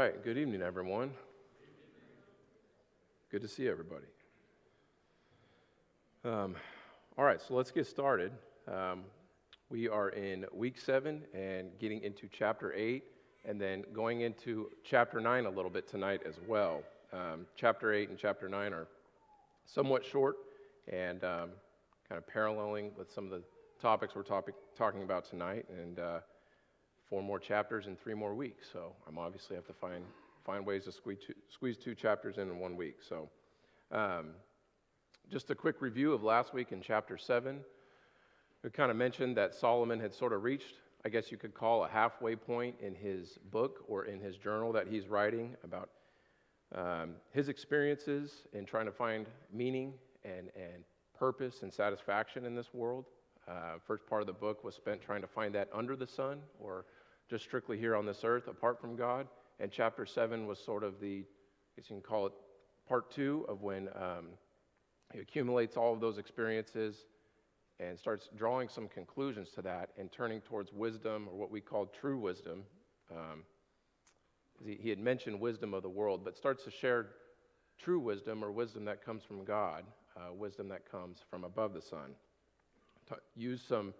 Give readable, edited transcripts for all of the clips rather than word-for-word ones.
right, good evening, everyone. Good to see everybody. All right, so let's get started. We are in week 7 and getting into chapter 8, and then going into chapter 9 a little bit tonight as well. Chapter 8 and chapter 9 are somewhat short and kind of paralleling with some of the topics we're talking about tonight, and 4 more chapters in 3 more weeks. So I'm obviously have to find ways to squeeze 2 chapters in 1 week. So just a quick review of last week in chapter 7. We kind of mentioned that Solomon had sort of reached, I guess you could call, a halfway point in his book or in his journal that he's writing about his experiences in trying to find meaning and purpose and satisfaction in this world. First part of the book was spent trying to find that under the sun, or just strictly here on this earth apart from God. And chapter 7 was sort of the, I guess you can call it part 2 of when he accumulates all of those experiences and starts drawing some conclusions to that and turning towards wisdom, or what we call true wisdom. He had mentioned wisdom of the world, but starts to share true wisdom, or wisdom that comes from God, wisdom that comes from above the sun. Use some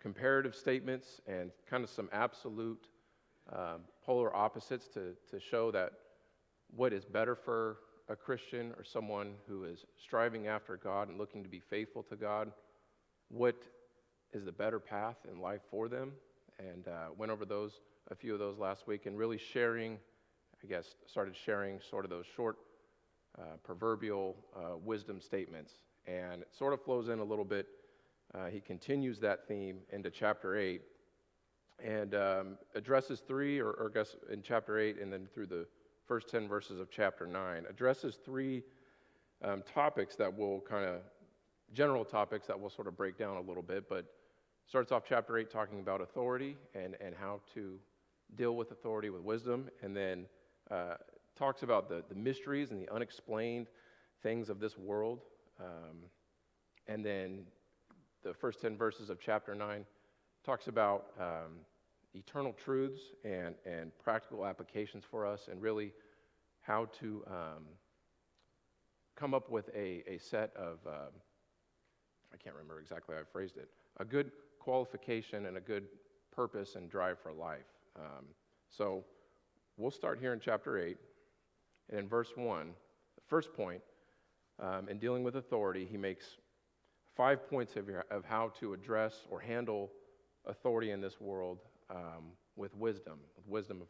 comparative statements and kind of some absolute polar opposites to show that what is better for a Christian or someone who is striving after God and looking to be faithful to God, what is the better path in life for them, and went over a few of those last week, and really started sharing sort of those short proverbial wisdom statements, and it sort of flows in a little bit. He continues that theme into chapter 8 and addresses 3, or I guess in chapter 8 and then through the first 10 verses of chapter 9, addresses 3 topics that will general topics that we'll sort of break down a little bit, but starts off chapter 8 talking about authority and how to deal with authority with wisdom, and then talks about the mysteries and the unexplained things of this world, and then the first 10 verses of chapter 9 talks about eternal truths and practical applications for us, and really how to come up with a set of, I can't remember exactly how I phrased it, a good qualification and a good purpose and drive for life. So we'll start here in chapter 8, and in verse 1, the first point, in dealing with authority, he makes 5 points of how to address or handle authority in this world with wisdom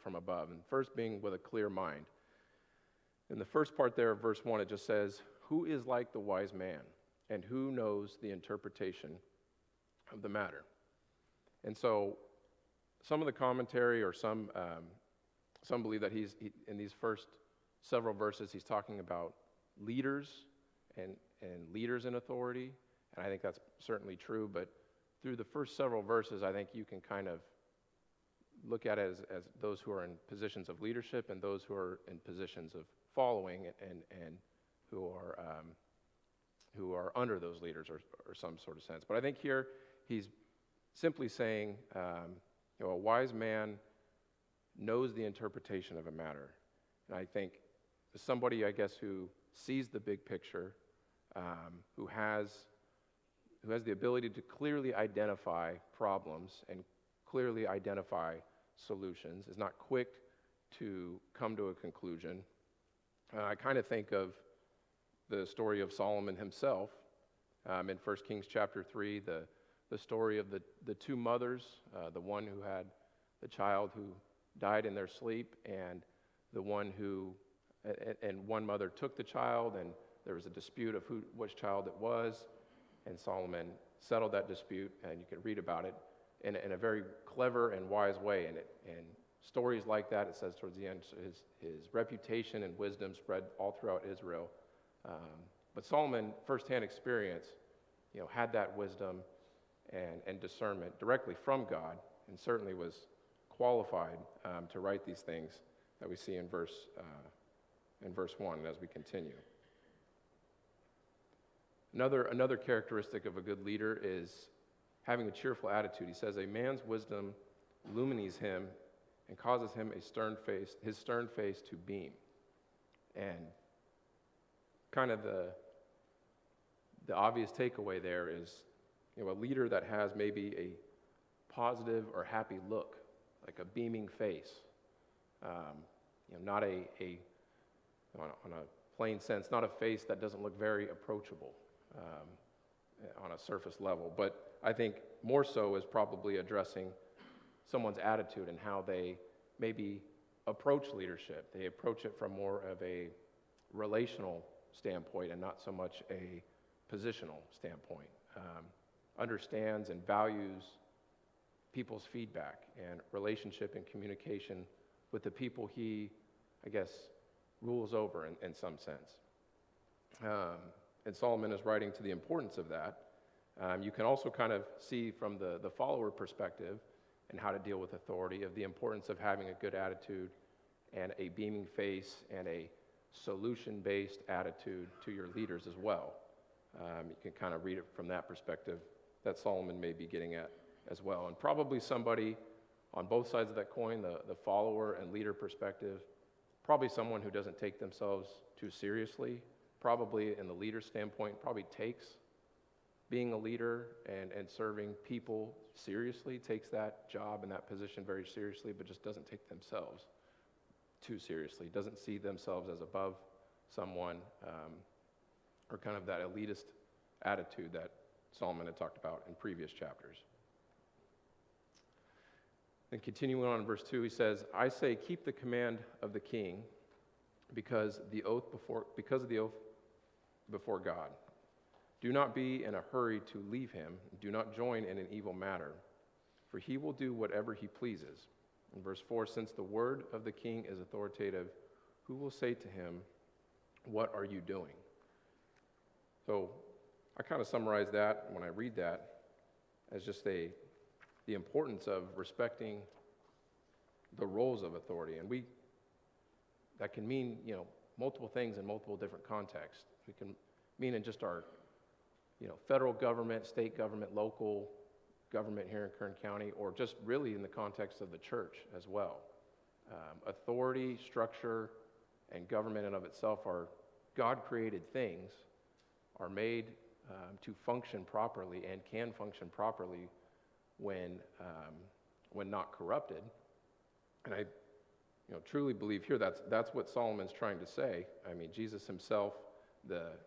from above. And first being with a clear mind. In the first part there of verse 1, it just says, "Who is like the wise man, and who knows the interpretation of the matter?" And so some of the commentary, or some believe that he's in these first several verses, he's talking about leaders and leaders in authority. And I think that's certainly true, but through the first several verses, I think you can kind of look at it as those who are in positions of leadership and those who are in positions of following and who are under those leaders, or some sort of sense. But I think here he's simply saying, a wise man knows the interpretation of a matter. And I think somebody, I guess, who sees the big picture, who has the ability to clearly identify problems and clearly identify solutions, is not quick to come to a conclusion. I kind of think of the story of Solomon himself in 1 Kings chapter 3, the story of the 2 mothers, the one who had the child who died in their sleep, and one mother took the child, and there was a dispute of which child it was. And Solomon settled that dispute, and you can read about it in a very clever and wise way. And stories like that, it says towards the end, his reputation and wisdom spread all throughout Israel. But Solomon, firsthand experience, had that wisdom and discernment directly from God, and certainly was qualified to write these things that we see in verse 1 as we continue. Another characteristic of a good leader is having a cheerful attitude. He says, "A man's wisdom illumines him, and causes his stern face to beam. And kind of the obvious takeaway there is, a leader that has maybe a positive or happy look, like a beaming face, not on a plain sense, not a face that doesn't look very approachable on a surface level. But I think more so is probably addressing someone's attitude and how they maybe approach leadership. They approach it from more of a relational standpoint and not so much a positional standpoint. Understands and values people's feedback and relationship and communication with the people he, rules over in some sense. And Solomon is writing to the importance of that. You can also kind of see from the follower perspective and how to deal with authority of the importance of having a good attitude and a beaming face and a solution-based attitude to your leaders as well. You can kind of read it from that perspective that Solomon may be getting at as well. And probably somebody on both sides of that coin, the follower and leader perspective, probably someone who doesn't take themselves too seriously, probably in the leader standpoint, probably takes being a leader and serving people seriously, takes that job and that position very seriously, but just doesn't take themselves too seriously, doesn't see themselves as above someone, or kind of that elitist attitude that Solomon had talked about in previous chapters. Then continuing on in verse 2, he says, I say, keep the command of the king because of the oath before God. Do not be in a hurry to leave him. Do not join in an evil matter, for he will do whatever he pleases. In verse 4, since the word of the king is authoritative, who will say to him, what are you doing? So I kind of summarize that when I read that as just the importance of respecting the roles of authority. And that can mean, multiple things in multiple different contexts. It can mean in just our, federal government, state government, local government here in Kern County, or just really in the context of the church as well. Authority, structure, and government in of itself are God-created things, are made to function properly and can function properly when not corrupted. And I truly believe here that's what Solomon's trying to say. I mean, Jesus himself, the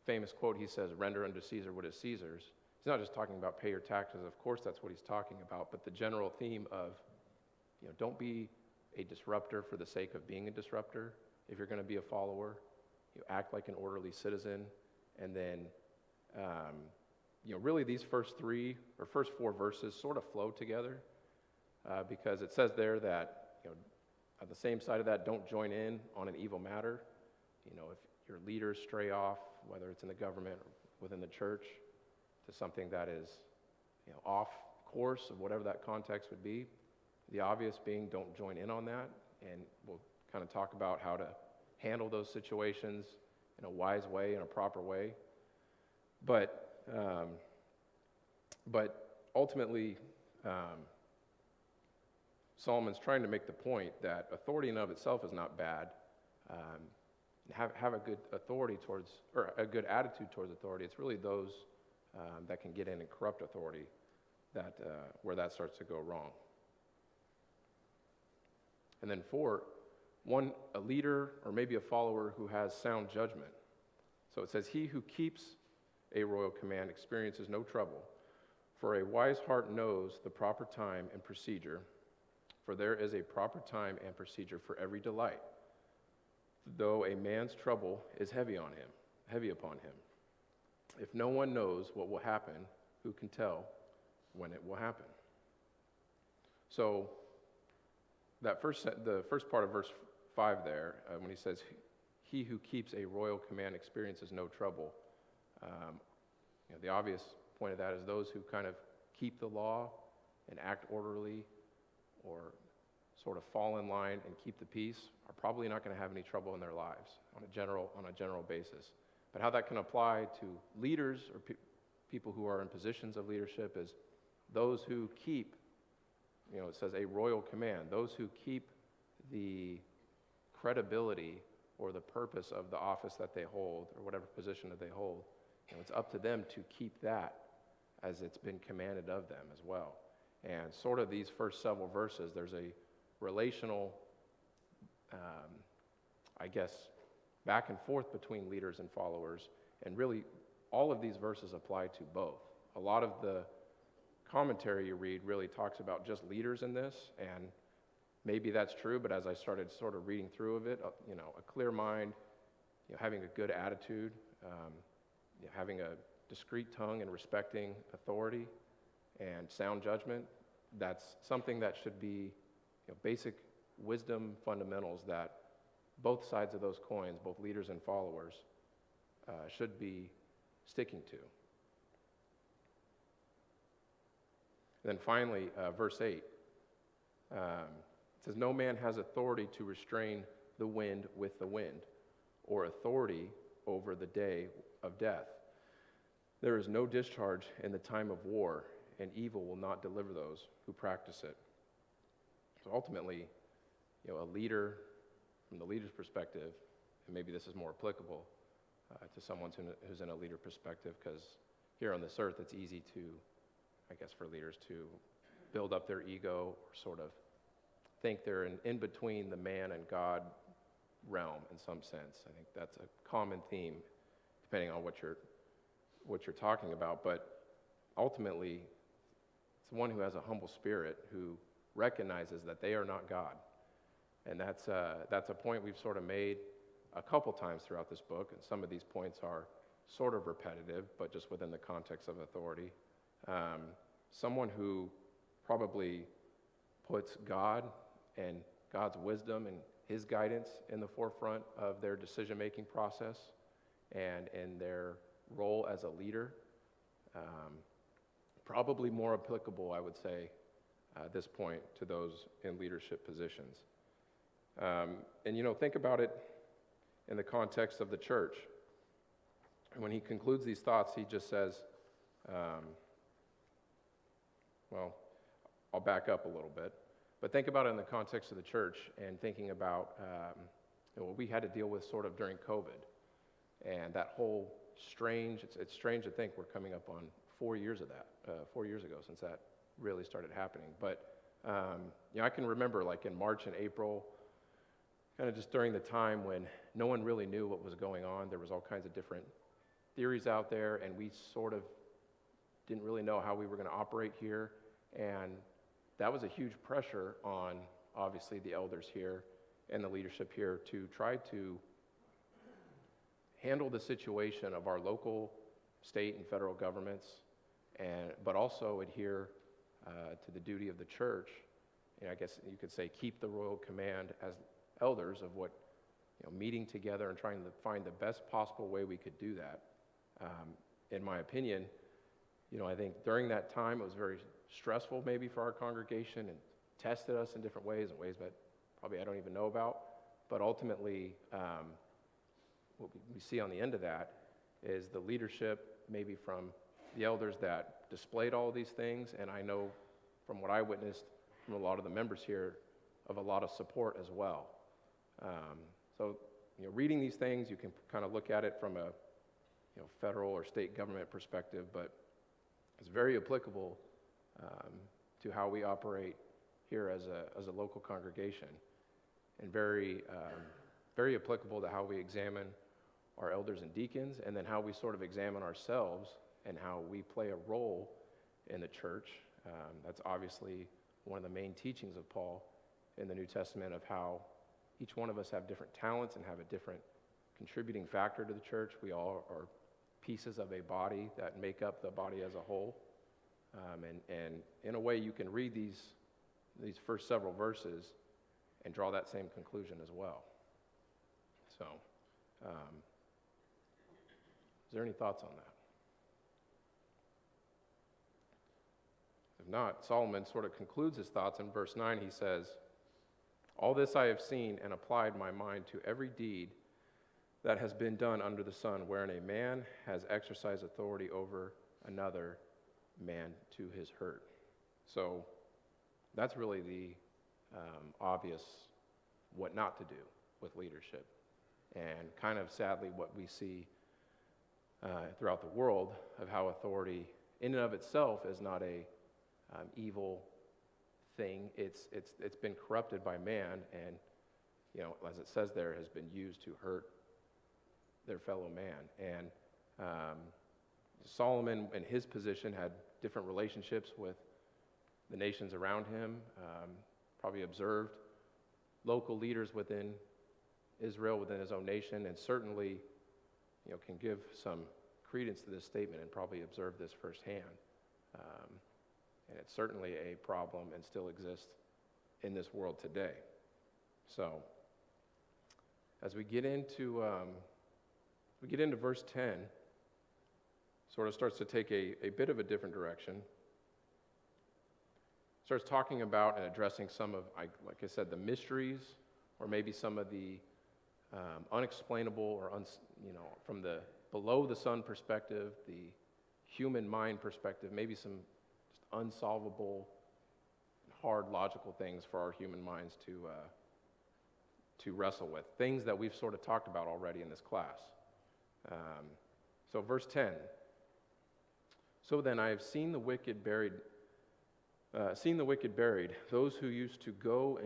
famous quote, he says, render unto Caesar what is Caesar's. He's not just talking about pay your taxes. Of course, that's what he's talking about. But the general theme of, don't be a disruptor for the sake of being a disruptor. If you're going to be a follower, act like an orderly citizen. And then, really these first four verses sort of flow together because it says there that, at the same side of that, don't join in on an evil matter. If your leaders stray off, whether it's in the government or within the church, to something that is, off course of whatever that context would be. The obvious being, don't join in on that, and we'll kind of talk about how to handle those situations in a wise way, in a proper way. But ultimately, Solomon's trying to make the point that authority in of itself is not bad. Have a good authority or a good attitude towards authority. It's really those that can get in and corrupt authority where that starts to go wrong. And then 4, a leader or maybe a follower who has sound judgment. So it says, he who keeps a royal command experiences no trouble, for a wise heart knows the proper time and procedure, for there is a proper time and procedure for every delight, though a man's trouble is heavy upon him. If no one knows what will happen, who can tell when it will happen? So the first part of verse 5 there, when he says, he who keeps a royal command experiences no trouble, the obvious point of that is those who kind of keep the law and act orderly or sort of fall in line and keep the peace are probably not going to have any trouble in their lives on a general basis. But how that can apply to leaders or people who are in positions of leadership is those who keep it says a royal command. Those who keep the credibility or the purpose of the office that they hold, or whatever position that they hold, it's up to them to keep that as it's been commanded of them as well. And sort of these first several verses, there's a relational, back and forth between leaders and followers. And really, all of these verses apply to both. A lot of the commentary you read really talks about just leaders in this, and maybe that's true, but as I started sort of reading through of it, a clear mind, having a good attitude, having a discreet tongue and respecting authority and sound judgment, that's something that should be basic wisdom fundamentals that both sides of those coins, both leaders and followers, should be sticking to. And then finally, verse 8, it says, "No man has authority to restrain the wind with the wind, or authority over the day of death. There is no discharge in the time of war, and evil will not deliver those who practice it." So ultimately, a leader, from the leader's perspective, and maybe this is more applicable to someone who's in a leader perspective, because here on this earth, it's easy to, for leaders to build up their ego or sort of think they're in between the man and God realm in some sense. I think that's a common theme, depending on what you're talking about. But ultimately, it's one who has a humble spirit, who recognizes that they are not God. And that's a point we've sort of made a couple times throughout this book, and some of these points are sort of repetitive, but just within the context of authority. Someone who probably puts God and God's wisdom and his guidance in the forefront of their decision-making process and in their role as a leader. Probably more applicable, I would say, at this point, to those in leadership positions. And think about it in the context of the church. And when he concludes these thoughts, he just says, I'll back up a little bit. But think about it in the context of the church and thinking about what we had to deal with sort of during COVID. And that whole it's strange to think we're coming up on 4 years of that, 4 years ago since that really started happening. But, I can remember like in March and April, kind of just during the time when no one really knew what was going on. There was all kinds of different theories out there, and we sort of didn't really know how we were going to operate here. And that was a huge pressure on, obviously, the elders here and the leadership here to try to handle the situation of our local, state, and federal governments, but also adhere to the duty of the church. And I guess you could say keep the royal command as elders of what, meeting together and trying to find the best possible way we could do that. In my opinion, I think during that time it was very stressful maybe for our congregation and tested us in different ways that probably I don't even know about. But ultimately, what we see on the end of that is the leadership maybe from the elders that displayed all of these things, and I know from what I witnessed from a lot of the members here of a lot of support as well. So reading these things, you can kind of look at it from a federal or state government perspective, but it's very applicable to how we operate here as a local congregation, and very applicable to how we examine our elders and deacons, and then how we sort of examine ourselves and how we play a role in the church. That's obviously one of the main teachings of Paul in the New Testament, of how each one of us have different talents and have a different contributing factor to the church. We all are pieces of a body that make up the body as a whole. And in a way, you can read these first several verses and draw that same conclusion as well. So, is there any thoughts on that? If not, Solomon sort of concludes his thoughts in verse 9. He says, "All this I have seen and applied my mind to every deed that has been done under the sun, wherein a man has exercised authority over another man to his hurt." So That's really the obvious what not to do with leadership. And kind of sadly what we see throughout the world of how authority in and of itself is not a evil thing. It's been corrupted by man, and as it says there, has been used to hurt their fellow man. And Solomon, in his position, had different relationships with the nations around him. Probably observed local leaders within Israel, within his own nation, and certainly, can give some credence to this statement and probably observe this firsthand. And it's certainly a problem and still exists in this world today. So, as we get into verse 10, sort of starts to take a bit of a different direction. Starts talking about and addressing some of, like I said, the mysteries, or maybe some of the unexplainable, or from the below the sun perspective, the human mind perspective, maybe some just unsolvable, hard logical things for our human minds to wrestle with. Things that we've sort of talked about already in this class. So verse 10. So then I have seen the wicked buried, those who used to go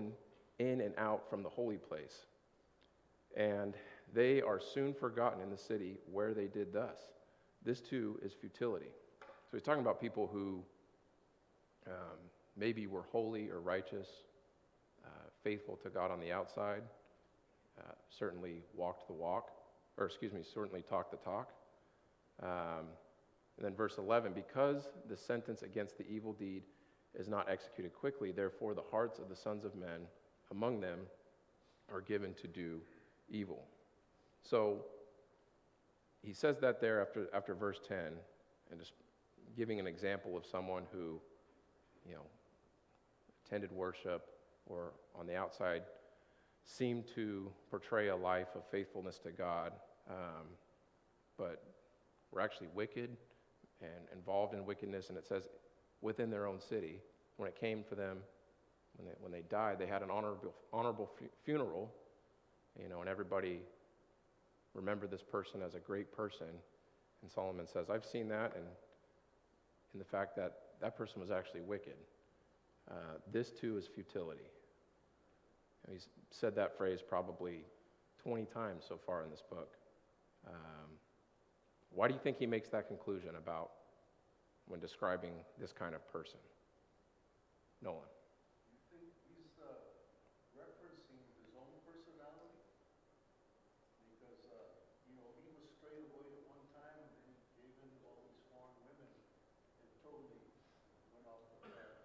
in and out from the holy place. And they are soon forgotten in the city where they did thus. This too is futility. So he's talking about people who maybe were holy or righteous, faithful to God on the outside, certainly certainly talked the talk. And then verse 11, because the sentence against the evil deed is not executed quickly, therefore the hearts of the sons of men among them are given to do evil. So he says that there after verse 10, and just giving an example of someone who, attended worship or on the outside seemed to portray a life of faithfulness to God, but were actually wicked and involved in wickedness. And it says within their own city, when it came for them, when they died, they had an honorable funeral, and everybody remembered this person as a great person. And Solomon says, I've seen that, and in the fact that that person was actually wicked. This too is futility. And he's said that phrase probably 20 times so far in this book. Why do you think he makes that conclusion about when describing this kind of person? Nolan. You think he's referencing his own personality? Because, he was straight away at one time, and then he gave in to all these foreign women and totally went off the path.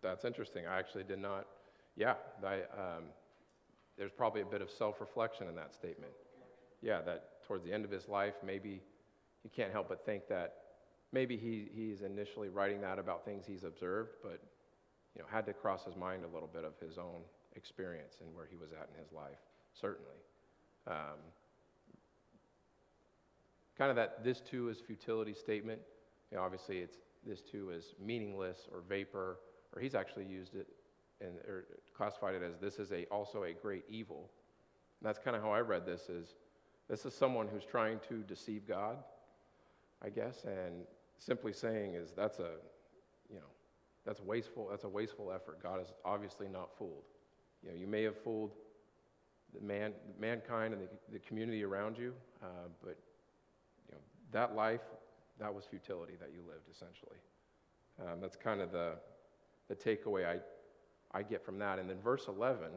That's interesting. I actually did not. Yeah, there's probably a bit of self-reflection in that statement. Yeah, that towards the end of his life, maybe you can't help but think that maybe he's initially writing that about things he's observed, but had to cross his mind a little bit of his own experience and where he was at in his life, certainly. Kind of that this too is futility statement. Obviously it's this too is meaningless or vapor, or he's actually used it or classified it as this is also a great evil. And that's kind of how I read this is someone who's trying to deceive God, I guess, and simply saying is that's a wasteful effort. God is obviously not fooled. You may have fooled mankind and the community around you, but that life, that was futility that you lived, essentially. That's kind of the takeaway I get from that. And then verse 11,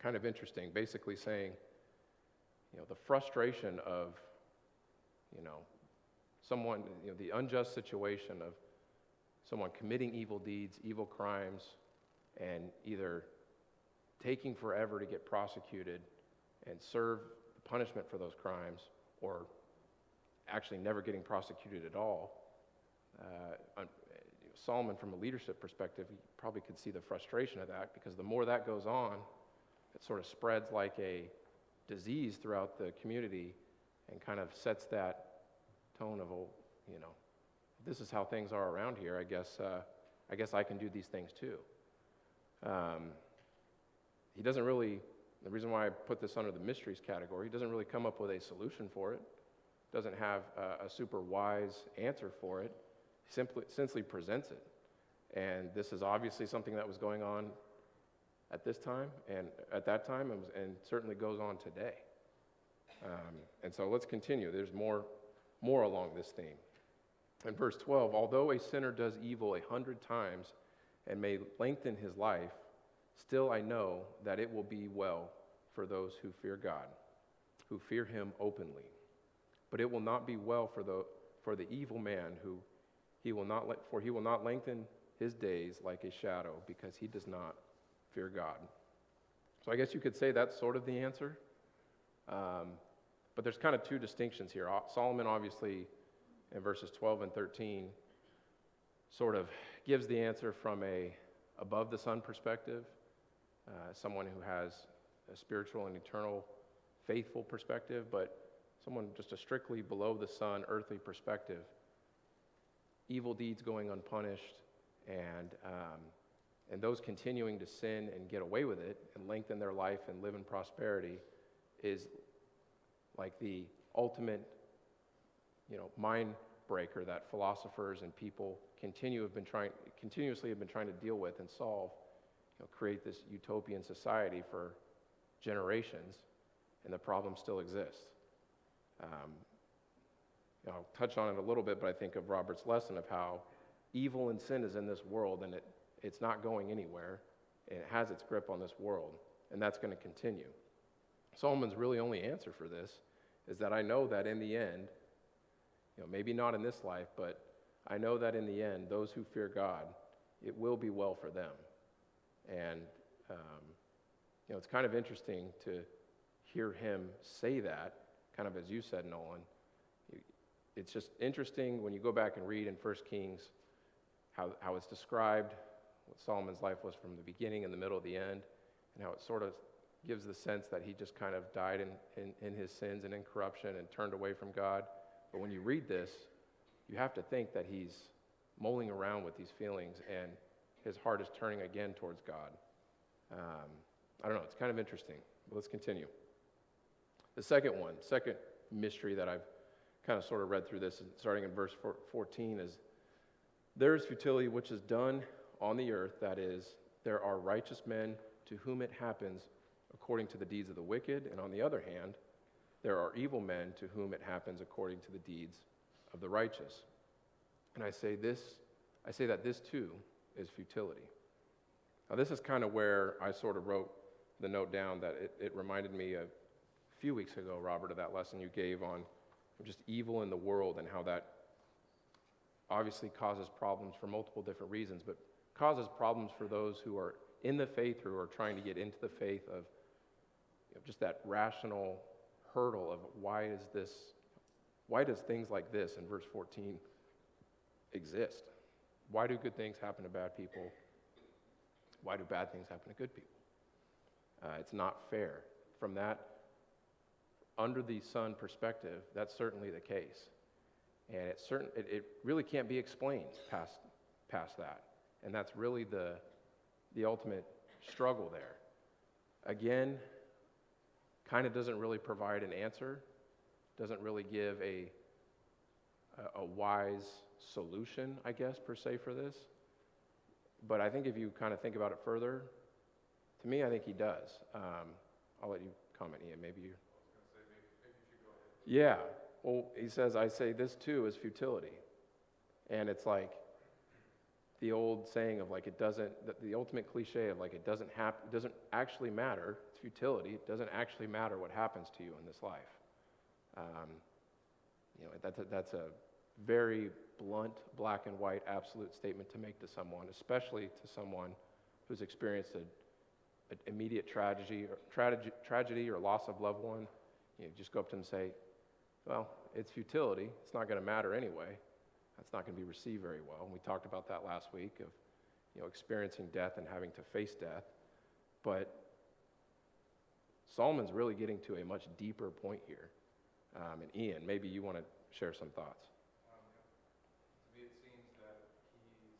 kind of interesting, basically saying, the frustration of, someone, the unjust situation of someone committing evil deeds, evil crimes, and either taking forever to get prosecuted and serve the punishment for those crimes, or actually never getting prosecuted at all. Solomon, from a leadership perspective, he probably could see the frustration of that, because the more that goes on, it sort of spreads like a disease throughout the community and kind of sets that tone of, this is how things are around here. I guess I guess I can do these things too. He doesn't really, the reason why I put this under the mysteries category, he doesn't really come up with a solution for it, doesn't have a super wise answer for it. He simply presents it. And this is obviously something that was going on at this time and at that time, and certainly goes on today. And so let's continue. There's more along this theme. In verse 12, although a sinner does evil 100 times and may lengthen his life, still I know that it will be well for those who fear God, who fear him openly. But it will not be well for the evil man, he will not lengthen his days like a shadow, because he does not fear God. So I guess you could say that's sort of the answer. But there's kind of two distinctions here. Solomon obviously, in verses 12 and 13, sort of gives the answer from a above the sun perspective, someone who has a spiritual and eternal faithful perspective, but someone just a strictly below the sun earthly perspective. Evil deeds going unpunished, and those continuing to sin and get away with it and lengthen their life and live in prosperity is like the ultimate, mind breaker that philosophers and people continuously have been trying to deal with and solve. Create this utopian society for generations, and the problem still exists. I'll touch on it a little bit, but I think of Robert's lesson of how evil and sin is in this world, and it's not going anywhere, and it has its grip on this world, and that's going to continue. Solomon's really only answer for this is that I know that in the end, maybe not in this life, but I know that in the end, those who fear God, it will be well for them. And, it's kind of interesting to hear him say that, kind of as you said, Nolan. It's just interesting when you go back and read in 1 Kings how it's described, what Solomon's life was from the beginning and the middle of the end, and how it sort of gives the sense that he just kind of died in his sins and in corruption and turned away from God. But when you read this, you have to think that he's mulling around with these feelings and his heart is turning again towards God. I don't know, it's kind of interesting. But let's continue. The second mystery that I've kind of sort of read through this, starting in verse 14, is there is futility which is done on the earth, that is, there are righteous men to whom it happens according to the deeds of the wicked, and on the other hand, there are evil men to whom it happens according to the deeds of the righteous. And I say that this too is futility. Now this is kind of where I sort of wrote the note down that it reminded me a few weeks ago, Robert, of that lesson you gave on just evil in the world and how that obviously causes problems for multiple different reasons, but causes problems for those who are in the faith or who are trying to get into the faith of just that rational hurdle of why does things like this in verse 14 exist? Why do good things happen to bad people? Why do bad things happen to good people? It's not fair. From that under the sun perspective, that's certainly the case. And it really can't be explained past that. And that's really the ultimate struggle there. Again, kind of doesn't really provide an answer, doesn't really give a wise solution, I guess, per se, for this. But I think if you kind of think about it further, to me, I think he does. I'll let you comment, Ian. Maybe you. I was going to say, maybe you should go ahead. Yeah. Well, he says, I say this too is futility. And it's like the old saying of like the ultimate cliche of like it doesn't actually matter. It's futility. It doesn't actually matter what happens to you in this life. That's a very blunt, black and white, absolute statement to make to someone, especially to someone who's experienced an immediate tragedy or loss of loved one. Just go up to them and say, well, it's futility. It's not going to matter anyway. That's not going to be received very well. And we talked about that last week of, experiencing death and having to face death. But Solomon's really getting to a much deeper point here. And Ian, maybe you want to share some thoughts. To me, it seems that he's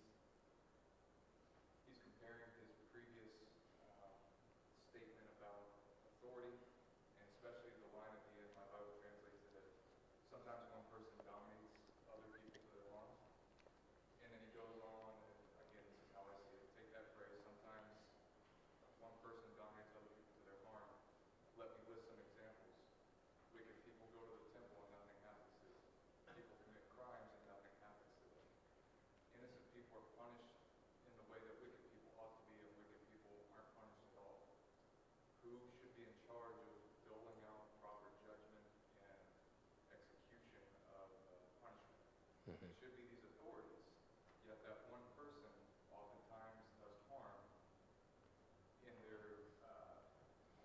should be these authorities, yet that one person oftentimes does harm in their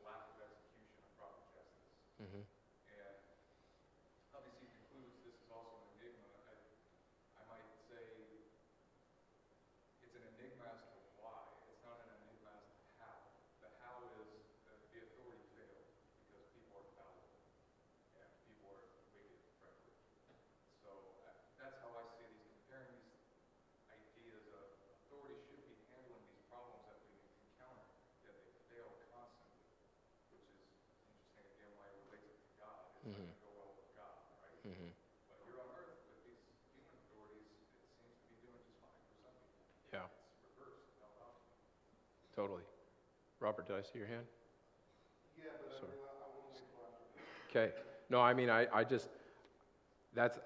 lack of execution of proper justice. Mm-hmm. And obviously concludes this is also an enigma. I might say it's an enigma as to why. It's not an enigma as to how. The how is that the authority failed because people are fallible and people are wicked, frankly. So that's how I see these comparing these ideas of authority should be handling these problems that we encounter, yet they fail constantly, which is interesting again why it relates it to God. It's not going to go well with God, right? Mm-hmm. But here on earth, with these human authorities, it seems to be doing just fine for some people. Yeah, It's reversed how often. totally. Robert, did I see your hand? Yeah, but Sorry. I won't wait till after. Okay. No, I mean, I just,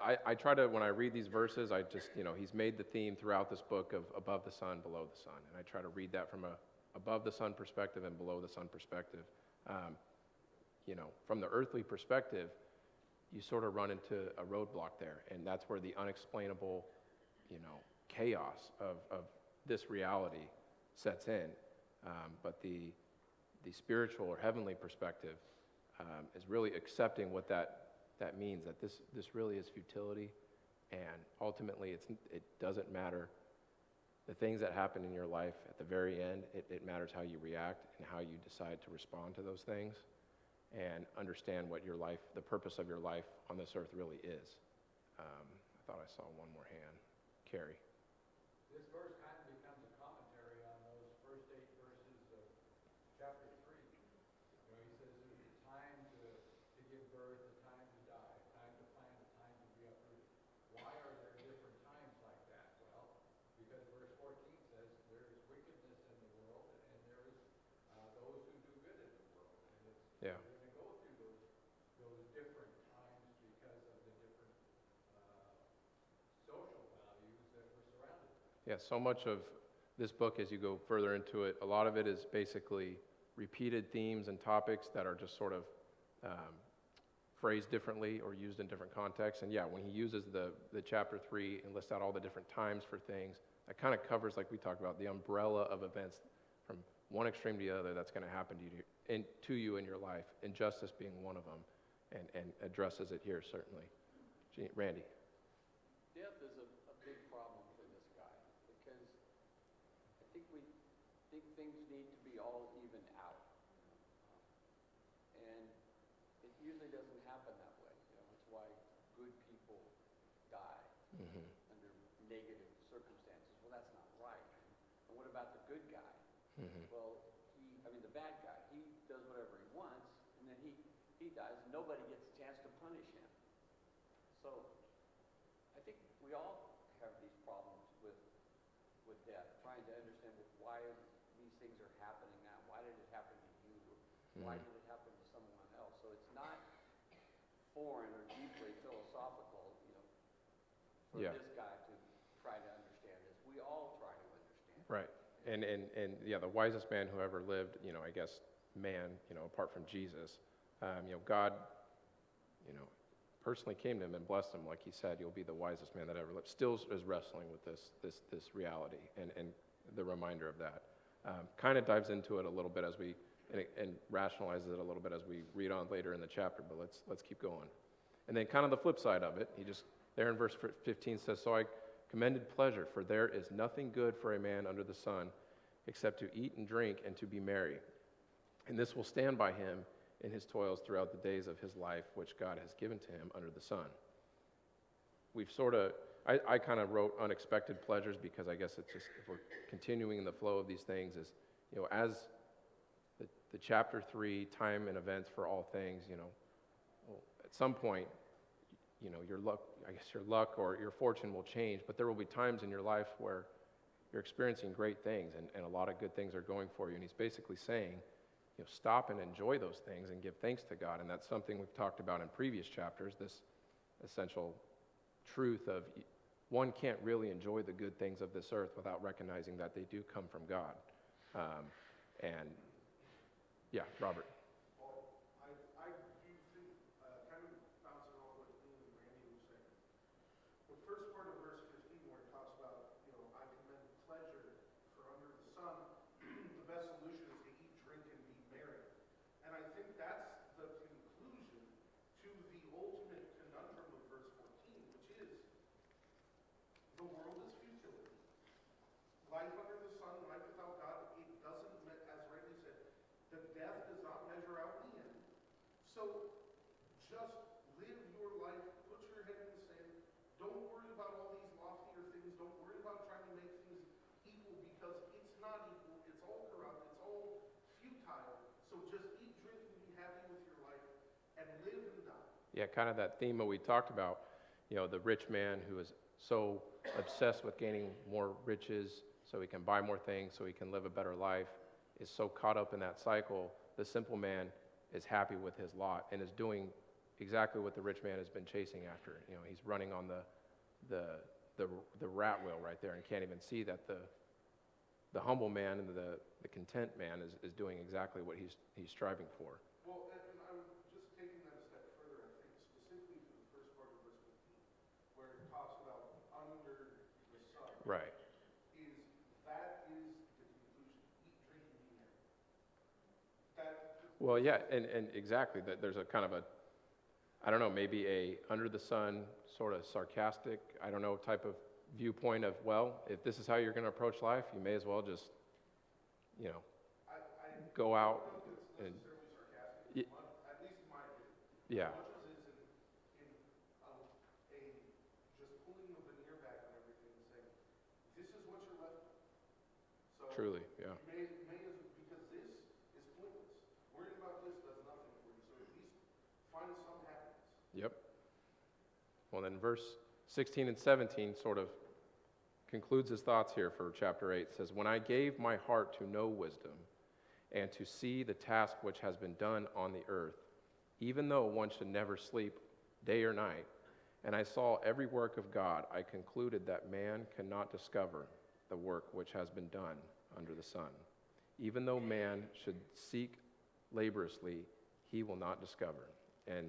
I try to, when I read these verses, I just, he's made the theme throughout this book of above the sun, below the sun. And I try to read that from a above the sun perspective and below the sun perspective. From the earthly perspective, you sort of run into a roadblock there. And that's where the unexplainable, chaos of this reality sets in. But the spiritual or heavenly perspective is really accepting what that means, that this really is futility, and ultimately it doesn't matter the things that happen in your life at the very end. It matters how you react and how you decide to respond to those things and understand what your life, the purpose of your life on this earth really is. I thought I saw one more hand. Carrie. This verse kind of becomes a commentary on those first 8 verses of chapter 3. He says there's a time to give birth, a time to die, a time to plant, a time to be uprooted. Why are there different times like that? Well, because verse 14 says there is wickedness in the world, and there is those who do good in the world. And Yeah. we're going to go through those different times because of the different social values that we're surrounded by. Yeah, so much of this book, as you go further into it, a lot of it is basically repeated themes and topics that are just sort of phrased differently or used in different contexts. And yeah, when he uses the chapter 3 and lists out all the different times for things, that kind of covers, like we talked about, the umbrella of events from one extreme to the other that's going to happen to you in your life, injustice being one of them, and addresses it here, certainly. Randy. Death is a big problem for this guy because I think we think things need to be all evened out. And it usually doesn't happen that way. It's why good people die Mm-hmm. under negative circumstances. Well, that's not right. And what about the good guy? Mm-hmm. Well, the bad guy, he does whatever he wants, and then he dies, and nobody gets a chance to punish him. So I think we all have these problems with death, trying to understand why these things are happening now. Why did it happen to you? Why did it happen to someone else? So it's not foreign or deeply philosophical, for Yeah. this guy to try to understand this. We all try to understand. Right. And yeah, the wisest man who ever lived, I guess, man, apart from Jesus, God, personally came to him and blessed him. Like he said, you'll be the wisest man that ever lived. Still is wrestling with this reality and the reminder of that. Kind of dives into it a little bit and rationalizes it a little bit as we read on later in the chapter, but let's keep going. And then kind of the flip side of it, he just, there in verse 15 says, "So I commended pleasure, for there is nothing good for a man under the sun except to eat and drink and to be merry. And this will stand by him in his toils throughout the days of his life, which God has given to him under the sun." We've sort of, I kind of wrote unexpected pleasures because I guess it's just, if we're continuing the flow of these things, is, as the chapter 3, time and events for all things, at some point, your luck or your fortune will change, but there will be times in your life where you're experiencing great things and a lot of good things are going for you. And he's basically saying, stop and enjoy those things and give thanks to God. And that's something we've talked about in previous chapters, this essential truth of one can't really enjoy the good things of this earth without recognizing that they do come from God. And yeah, Robert. Well, I do think, kind of bouncing off what Ian and Randy were saying. The first part of verse 15 life under the sun, life without God, it doesn't, as rightly said, the death does not measure out in the end. So just live your life, put your head in the sand. Don't worry about all these loftier things. Don't worry about trying to make things equal, because it's not equal. It's all corrupt. It's all futile. So just eat, drink, and be happy with your life, and live and die. Yeah, kind of that theme that we talked about, the rich man who is so obsessed with gaining more riches so he can buy more things, so he can live a better life, is so caught up in that cycle. The simple man is happy with his lot and is doing exactly what the rich man has been chasing after. He's running on the rat wheel right there and can't even see that the humble man and the content man is doing exactly what he's striving for. Well, and I was just taking that a step further, I think, specifically to the first part of verse 15, where it talks about under the sun. Right. That is the conclusion. Eat, drink, and be merry. Well, yeah, and exactly. That there's a kind of I don't know, maybe a under the sun sort of sarcastic, I don't know, type of viewpoint of, well, if this is how you're going to approach life, you may as well just, go out I don't know if and it's necessarily sarcastic, at least in my opinion. yeah, As much as it's in just pulling the veneer back on everything and saying, this is what you're left with. So truly, yeah. you may because this is pointless. Worrying about this does nothing for you. So at least find some happiness. Yep. Well, then verse 16 and 17 sort of concludes his thoughts here for chapter 8. It says, when I gave my heart to know wisdom and to see the task which has been done on the earth, even though one should never sleep day or night, and I saw every work of God, I concluded that man cannot discover the work which has been done under the sun. Even though man should seek laboriously, he will not discover. And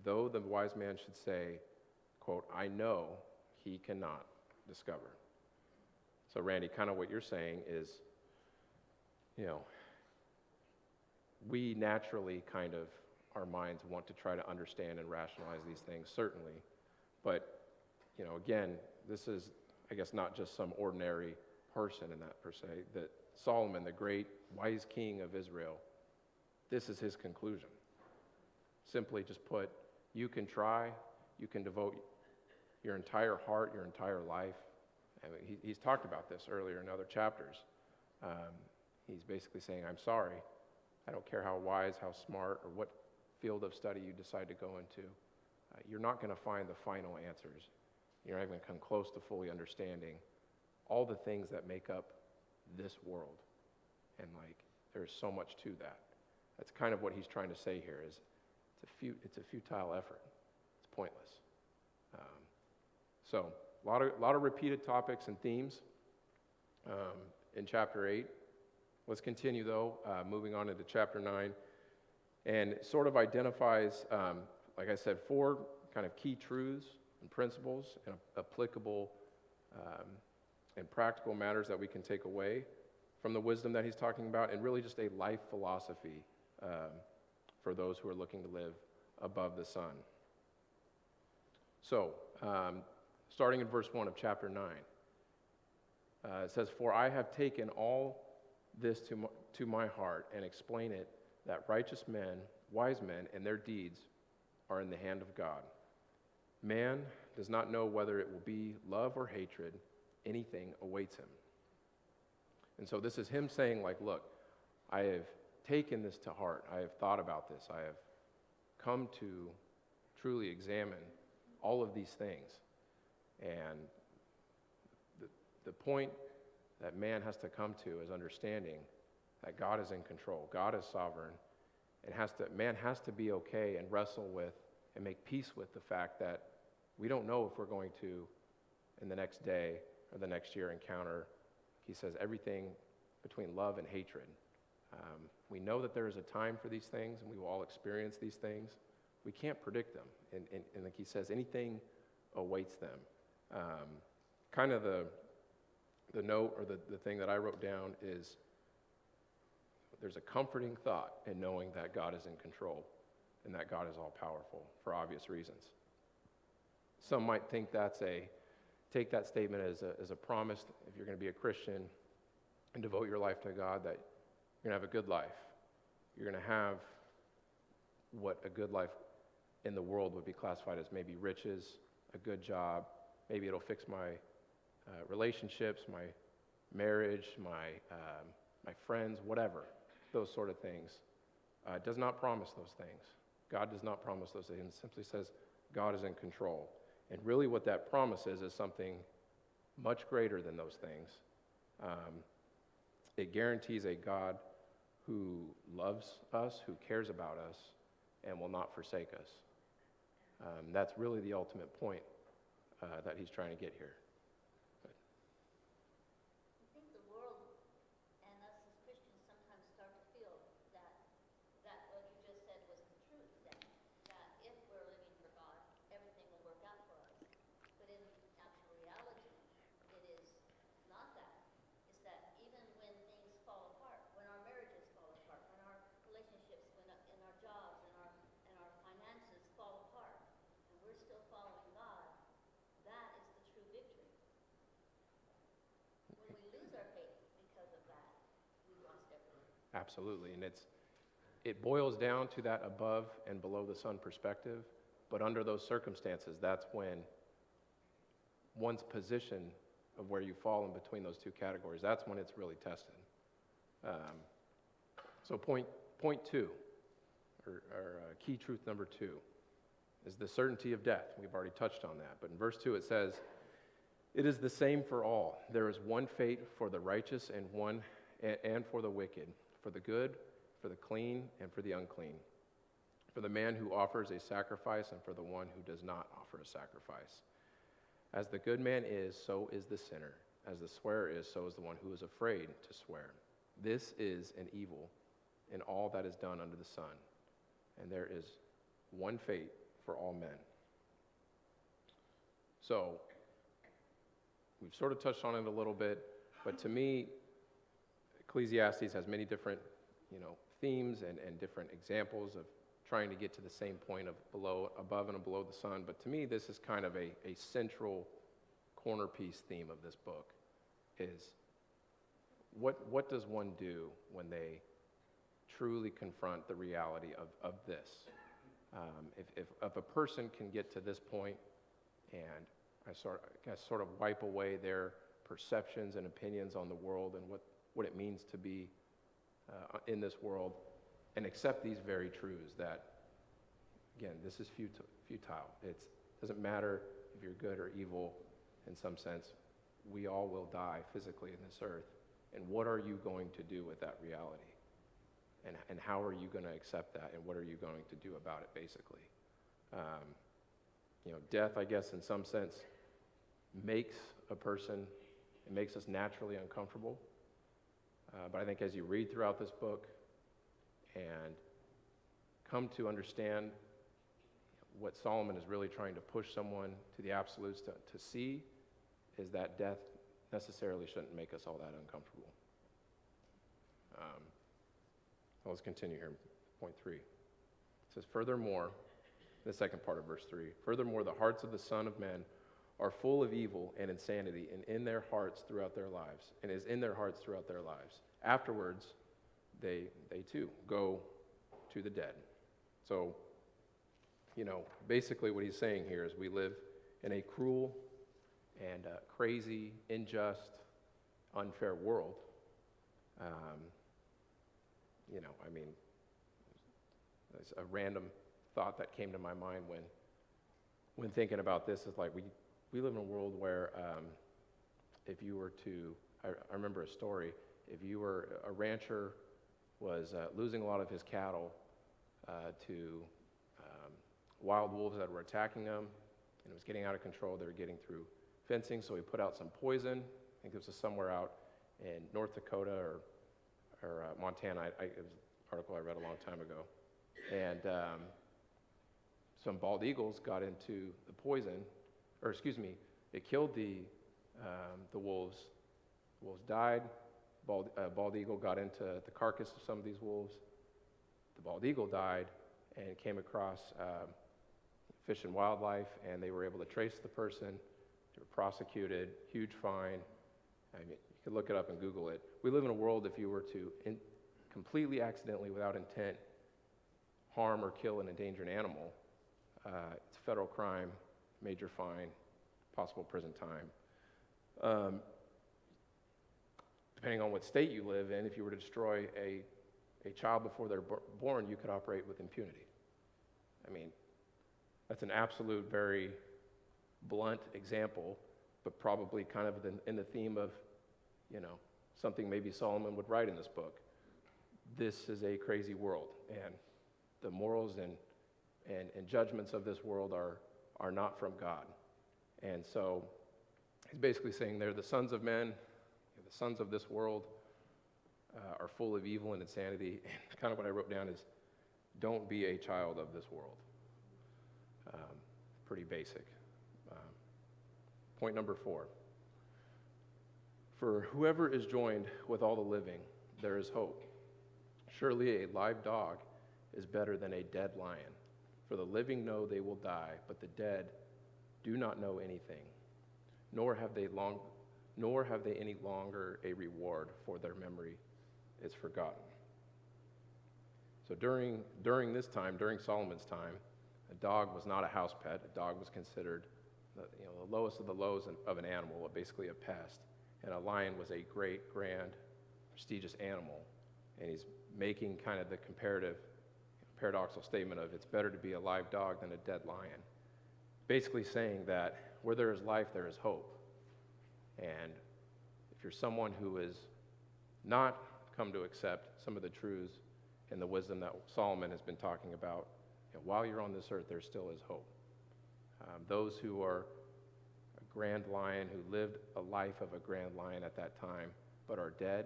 though the wise man should say, quote, I know, he cannot discover. So Randy, kind of what you're saying is, we naturally kind of, our minds want to try to understand and rationalize these things, certainly. But, again, this is, I guess, not just some ordinary person in that per se, that Solomon, the great wise king of Israel, this is his conclusion. Simply just put, you can try, you can devote your entire heart, your entire life. I mean, he's talked about this earlier in other chapters. He's basically saying, I'm sorry. I don't care how wise, how smart, or what field of study you decide to go into. You're not going to find the final answers. You're not even going to come close to fully understanding all the things that make up this world. And there's so much to that. That's kind of what he's trying to say here is it's a futile effort. It's pointless. So a lot of repeated topics and themes in chapter 8. Let's continue, though, moving on into chapter 9. And it sort of identifies, like I said, 4 kind of key truths and principles and applicable and practical matters that we can take away from the wisdom that he's talking about, and really just a life philosophy for those who are looking to live above the sun. So, starting in verse 1 of chapter 9, it says, for I have taken all this to my heart and explain it, that righteous men, wise men, and their deeds are in the hand of God. Man does not know whether it will be love or hatred. Anything awaits him. And so this is him saying, look, I have taken this to heart. I have thought about this. I have come to truly examine all of these things. And the point that man has to come to is understanding that God is in control. God is sovereign. Man has to be okay and wrestle with and make peace with the fact that we don't know if we're going to, in the next day or the next year, encounter, he says, everything between love and hatred. We know that there is a time for these things, and we will all experience these things. We can't predict them. And like he says, anything awaits them. Kind of the note or the thing that I wrote down is there's a comforting thought in knowing that God is in control and that God is all powerful for obvious reasons. Some might think take that statement as a promise. If you're going to be a Christian, and devote your life to God, that you're going to have a good life. You're going to have what a good life in the world would be classified as maybe riches, a good job. Maybe it'll fix my relationships, my marriage, my friends, whatever, those sort of things. It does not promise those things. God does not promise those things. It simply says God is in control. And really what that promise is something much greater than those things. It guarantees a God who loves us, who cares about us, and will not forsake us. That's really the ultimate point that he's trying to get here. I think the world and us as Christians sometimes start to feel that what you just said was the truth, that if we're living for God, everything will work out for us. But in actual reality, it is not that. It's that even when things fall apart, when our marriages fall apart, when our relationships, in our jobs, and our finances fall apart, and we're still following God, that is the true victory. When we lose our faith because of that, we've lost everything. Absolutely. And it boils down to that above and below the sun perspective. But under those circumstances, that's when one's position of where you fall in between those two categories, that's when it's really tested. So point two, or key truth number 2, is the certainty of death. We've already touched on that. But in verse 2 it says, "It is the same for all. There is one fate for the righteous and for the wicked, for the good, for the clean, and for the unclean, for the man who offers a sacrifice and for the one who does not offer a sacrifice. As the good man is, so is the sinner. As the swearer is, so is the one who is afraid to swear. This is an evil in all that is done under the sun, and there is one fate for all men." So, we've sort of touched on it a little bit, but to me, Ecclesiastes has many different, themes and different examples of trying to get to the same point of above and below the sun. But to me, this is kind of a central cornerpiece theme of this book, is what does one do when they truly confront the reality of this? If a person can get to this point and I sort of wipe away their perceptions and opinions on the world and what it means to be in this world, and accept these very truths that, again, this is futile. It doesn't matter if you're good or evil in some sense. We all will die physically in this earth. And what are you going to do with that reality? And how are you going to accept that? And what are you going to do about it, basically? Death, I guess, in some sense, makes it makes us naturally uncomfortable. But I think as you read throughout this book and come to understand what Solomon is really trying to push someone to the absolutes to see, is that death necessarily shouldn't make us all that uncomfortable. Let's continue here. Point 3. It says, "Furthermore," the second part of verse 3, "Furthermore, the hearts of the Son of Men are full of evil and insanity, and in their hearts throughout their lives, and is in their hearts throughout their lives. Afterwards, they too go to the dead." So, basically what he's saying here is we live in a cruel and crazy, unjust, unfair world. There's a random thought that came to my mind when thinking about this is like we live in a world where if you were to, I remember a story, if you were a rancher was losing a lot of his cattle to wild wolves that were attacking them, and it was getting out of control. They were getting through fencing, so he put out some poison. I think this was somewhere out in North Dakota or Montana. It was an article I read a long time ago. And some bald eagles got into the poison, it killed the wolves. The wolves died. Bald eagle got into the carcass of some of these wolves. The bald eagle died and came across Fish and Wildlife, and they were able to trace the person. They were prosecuted, huge fine. You could look it up and Google it. We live in a world, if you were to completely accidentally, without intent, harm or kill and endanger an animal, it's a federal crime, major fine, possible prison time. Depending on what state you live in, if you were to destroy a child before they're born, you could operate with impunity. I mean, that's an absolute, very blunt example, but probably kind of in the theme of, something maybe Solomon would write in this book. This is a crazy world, and the morals and judgments of this world are not from God. And so he's basically saying they're the sons of men, the sons of this world are full of evil and insanity. And kind of what I wrote down is, don't be a child of this world. Pretty basic. Point number 4. For whoever is joined with all the living, there is hope. Surely a live dog is better than a dead lion. For the living know they will die, but the dead do not know anything, nor have they any longer a reward, for their memory is forgotten. So during this time, during Solomon's time, a dog was not a house pet. A dog was considered the lowest of the lows of an animal, basically a pest. And a lion was a great, grand, prestigious animal. And he's making kind of the paradoxical statement of it's better to be a live dog than a dead lion. Basically saying that where there is life, there is hope. And if you're someone who has not come to accept some of the truths and the wisdom that Solomon has been talking about, while you're on this earth, there still is hope. Those who are a grand lion, who lived a life of a grand lion at that time, but are dead,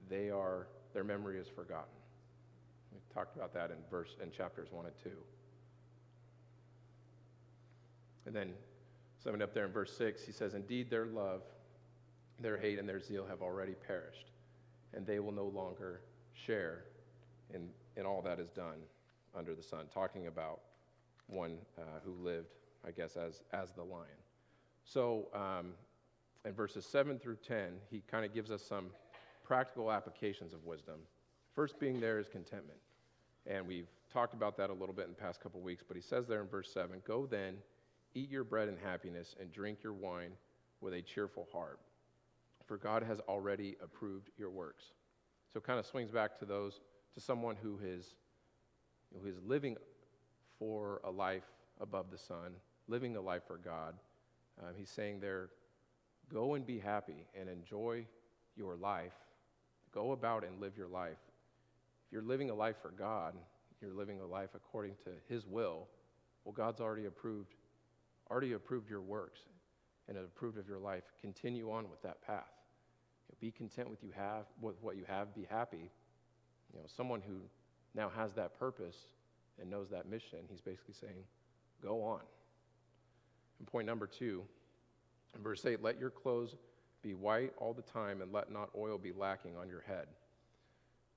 their memory is forgotten. We talked about that in chapters 1 and 2. And then, summing up there in verse 6, he says, indeed their love, their hate, and their zeal have already perished, and they will no longer share in all that is done under the sun. Talking about one who lived, I guess, as the lion. So in verses 7 through 10, he kind of gives us some practical applications of wisdom. First being there is contentment. And we've talked about that a little bit in the past couple weeks, but he says there in verse 7, go then, eat your bread in happiness, and drink your wine with a cheerful heart, for God has already approved your works. So it kind of swings back to someone who is living for a life above the sun, living a life for God. He's saying there, go and be happy and enjoy your life. Go about and live your life. If you're living a life for God, you're living a life according to His will, well, God's already approved your works and approved of your life. Continue on with that path. Be content with what you have. Be happy. Someone who now has that purpose and knows that mission, he's basically saying, go on. And point number 2, in verse 8, let your clothes be white all the time, and let not oil be lacking on your head.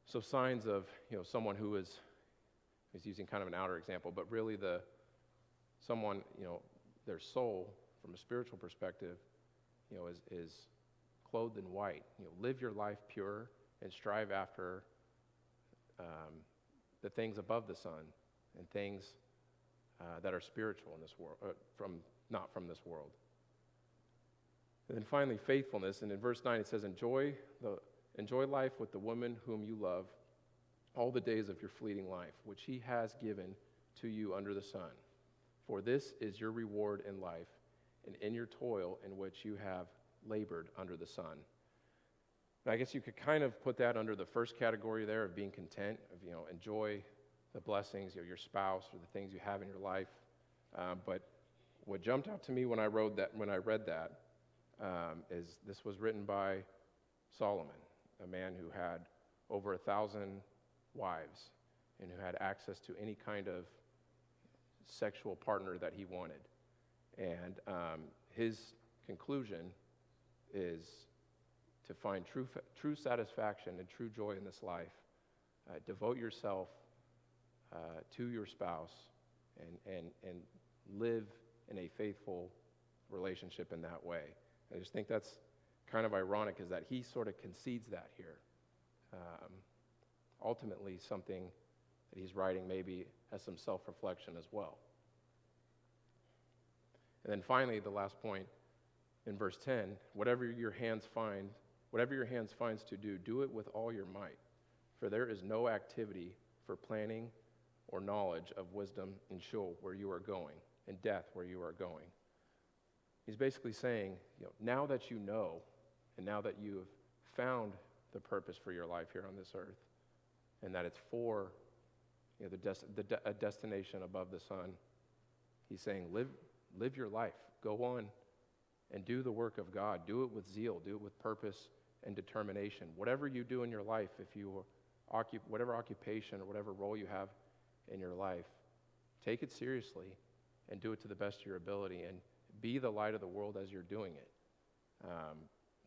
So signs of someone who is using kind of an outer example, but really someone their soul from a spiritual perspective is clothed in white. Live your life pure and strive after the things above the sun and things that are spiritual in this world, not from this world. And then finally, faithfulness. And in verse 9 it says, enjoy life with the woman whom you love all the days of your fleeting life, which He has given to you under the sun. For this is your reward in life, and in your toil in which you have labored under the sun. And I guess you could kind of put that under the first category there of being content, of enjoy the blessings, your spouse or the things you have in your life. But what jumped out to me when I read that, is this was written by Solomon, a man who had over 1,000 wives and who had access to any kind of sexual partner that he wanted. And his conclusion is to find true satisfaction and true joy in this life. Devote yourself to your spouse and live in a faithful relationship in that way. I just think that's kind of ironic is that he sort of concedes that here. Ultimately, something that he's writing maybe has some self-reflection as well. And then finally, the last point in verse 10, whatever your hands finds to do, do it with all your might. For there is no activity for planning or knowledge of wisdom in Sheol where you are going, in death where you are going. He's basically saying, now that you know, and now that you have found the purpose for your life here on this earth, and that it's for a destination above the sun, he's saying, live your life. Go on and do the work of God. Do it with zeal. Do it with purpose and determination. Whatever you do in your life, if you whatever occupation or whatever role you have in your life, take it seriously and do it to the best of your ability, and be the light of the world as you're doing it.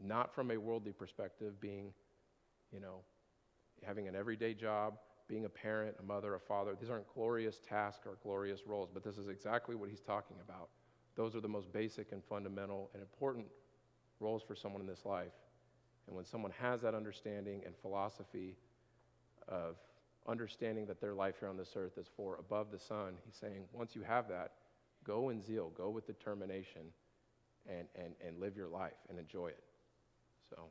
Not from a worldly perspective, being, having an everyday job, being a parent, a mother, a father. These aren't glorious tasks or glorious roles, but this is exactly what he's talking about. Those are the most basic and fundamental and important roles for someone in this life. And when someone has that understanding and philosophy of understanding that their life here on this earth is for above the sun, he's saying, once you have that, go in zeal, go with determination, and live your life and enjoy it. So,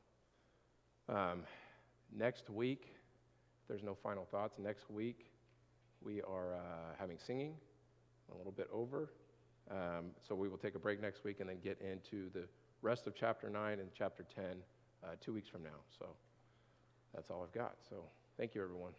next week, if there's no final thoughts, next week we are having singing, a little bit over. So we will take a break next week and then get into the rest of chapter 9 and chapter 10 2 weeks from now. So that's all I've got. So thank you, everyone.